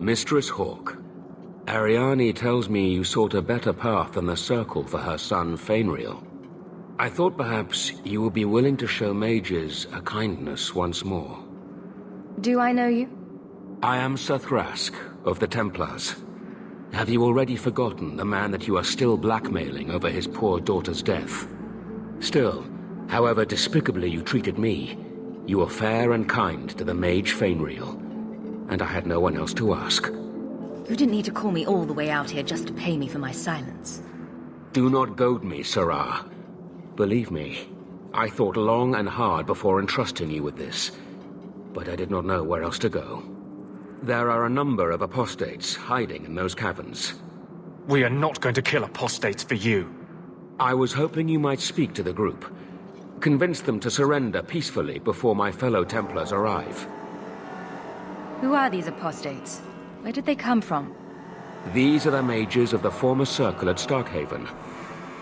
Mistress Hawke, Ariane tells me you sought a better path than the Circle for her son Fainriel. I thought perhaps you would be willing to show mages a kindness once more. Do I know you? I am Sir Thrask, of the Templars. Have you already forgotten the man that you are still blackmailing over his poor daughter's death? Still, however despicably you treated me, you were fair and kind to the mage Fainriel, and I had no one else to ask. You didn't need to call me all the way out here just to pay me for my silence. Do not goad me, Sirrah. Believe me, I thought long and hard before entrusting you with this, but I did not know where else to go. There are a number of apostates hiding in those caverns. We are not going to kill apostates for you. I was hoping you might speak to the group. Convince them to surrender peacefully before my fellow Templars arrive. Who are these apostates? Where did they come from? These are the mages of the former Circle at Starkhaven.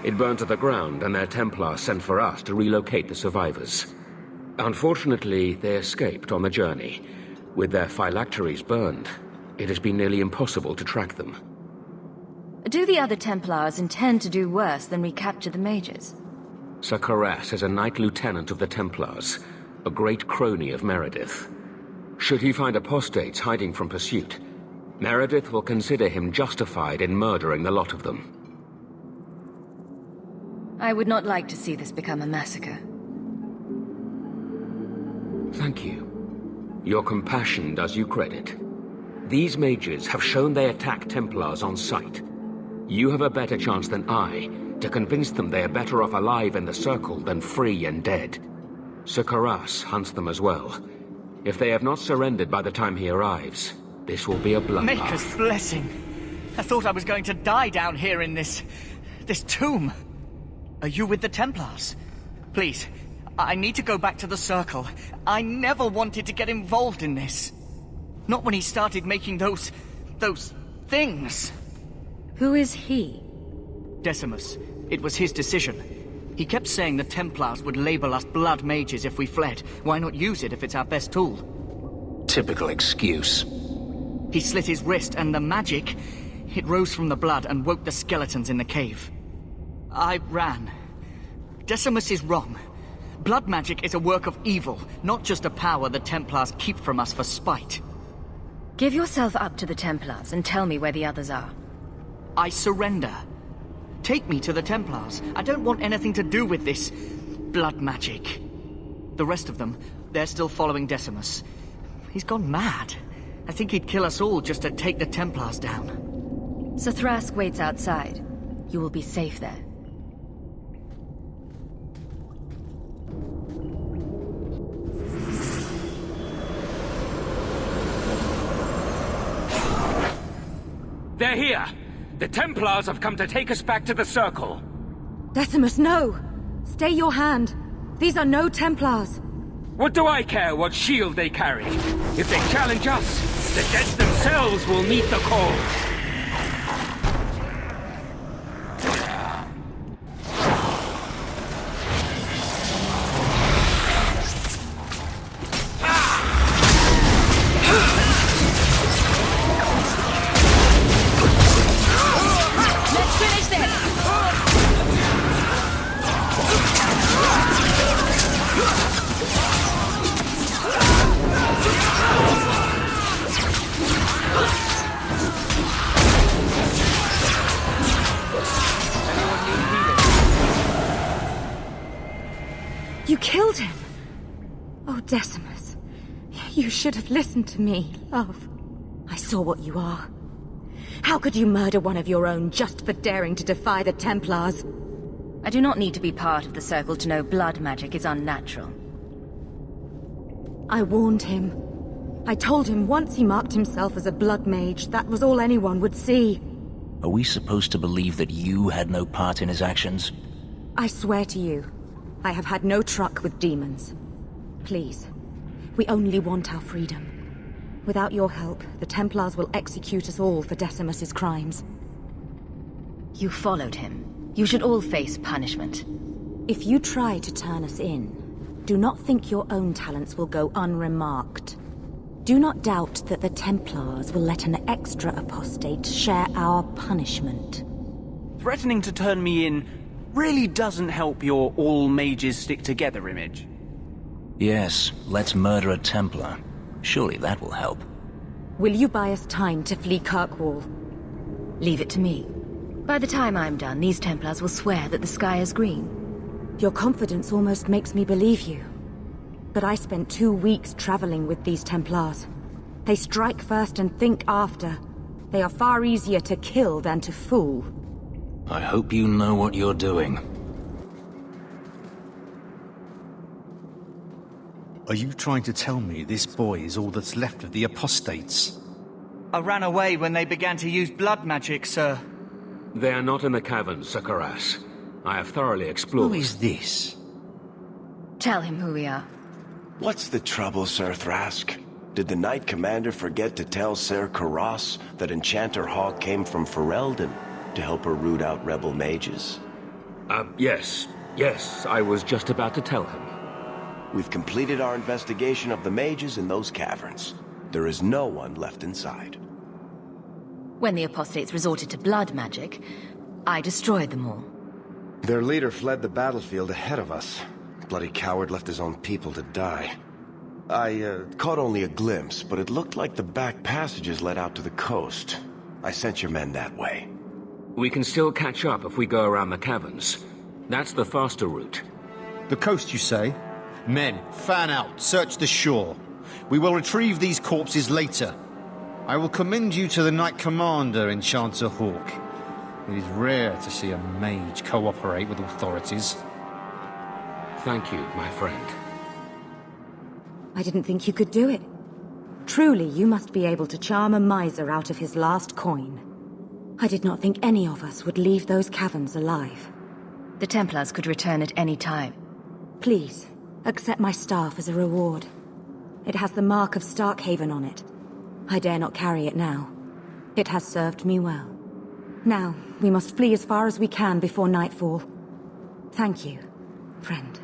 It burned to the ground, and their Templars sent for us to relocate the survivors. Unfortunately, they escaped on the journey. With their phylacteries burned, it has been nearly impossible to track them. Do the other Templars intend to do worse than recapture the mages? Sir Karass is a Knight Lieutenant of the Templars, a great crony of Meredith. Should he find apostates hiding from pursuit, Meredith will consider him justified in murdering the lot of them. I would not like to see this become a massacre. Thank you. Your compassion does you credit. These mages have shown they attack Templars on sight. You have a better chance than I to convince them they are better off alive in the Circle than free and dead. Sir Karass hunts them as well. If they have not surrendered by the time he arrives, this will be a bloodbath. Maker's blessing. I thought I was going to die down here in this tomb. Are you with the Templars? Please, I need to go back to the Circle. I never wanted to get involved in this. Not when he started making those things. Who is he? Decimus. It was his decision. He kept saying the Templars would label us blood mages if we fled. Why not use it if it's our best tool? Typical excuse. He slit his wrist, and the magic, it rose from the blood and woke the skeletons in the cave. I ran. Decimus is wrong. Blood magic is a work of evil, not just a power the Templars keep from us for spite. Give yourself up to the Templars and tell me where the others are. I surrender. Take me to the Templars. I don't want anything to do with this blood magic. The rest of them, they're still following Decimus. He's gone mad. I think he'd kill us all just to take the Templars down. Sir Thrask waits outside. You will be safe there. They're here! The Templars have come to take us back to the Circle! Decimus, no! Stay your hand! These are no Templars! What do I care what shield they carry? If they challenge us, the dead themselves will meet the call! You killed him! Oh, Decimus. You should have listened to me, love. I saw what you are. How could you murder one of your own just for daring to defy the Templars? I do not need to be part of the Circle to know blood magic is unnatural. I warned him. I told him once he marked himself as a blood mage, that was all anyone would see. Are we supposed to believe that you had no part in his actions? I swear to you, I have had no truck with demons. Please, we only want our freedom. Without your help, the Templars will execute us all for Decimus's crimes. You followed him. You should all face punishment. If you try to turn us in, do not think your own talents will go unremarked. Do not doubt that the Templars will let an extra apostate share our punishment. Threatening to turn me in really doesn't help your all mages stick together image. Yes, let's murder a Templar. Surely that will help. Will you buy us time to flee Kirkwall? Leave it to me. By the time I'm done, these Templars will swear that the sky is green. Your confidence almost makes me believe you. But I spent 2 weeks traveling with these Templars. They strike first and think after. They are far easier to kill than to fool. I hope you know what you're doing. Are you trying to tell me this boy is all that's left of the apostates? I ran away when they began to use blood magic, sir. They are not in the caverns, Sir Karas. I have thoroughly explored. Who is this? Tell him who we are. What's the trouble, Sir Thrask? Did the Knight Commander forget to tell Ser Karas that Enchanter Hawk came from Ferelden to help her root out rebel mages? Yes. Yes, I was just about to tell him. We've completed our investigation of the mages in those caverns. There is no one left inside. When the apostates resorted to blood magic, I destroyed them all. Their leader fled the battlefield ahead of us. Bloody coward left his own people to die. I caught only a glimpse, but it looked like the back passages led out to the coast. I sent your men that way. We can still catch up if we go around the caverns. That's the faster route. The coast, you say? Men, fan out, search the shore. We will retrieve these corpses later. I will commend you to the Knight Commander, Enchanter Hawk. It is rare to see a mage cooperate with authorities. Thank you, my friend. I didn't think you could do it. Truly, you must be able to charm a miser out of his last coin. I did not think any of us would leave those caverns alive. The Templars could return at any time. Please, accept my staff as a reward. It has the mark of Starkhaven on it. I dare not carry it now. It has served me well. Now, we must flee as far as we can before nightfall. Thank you, friend.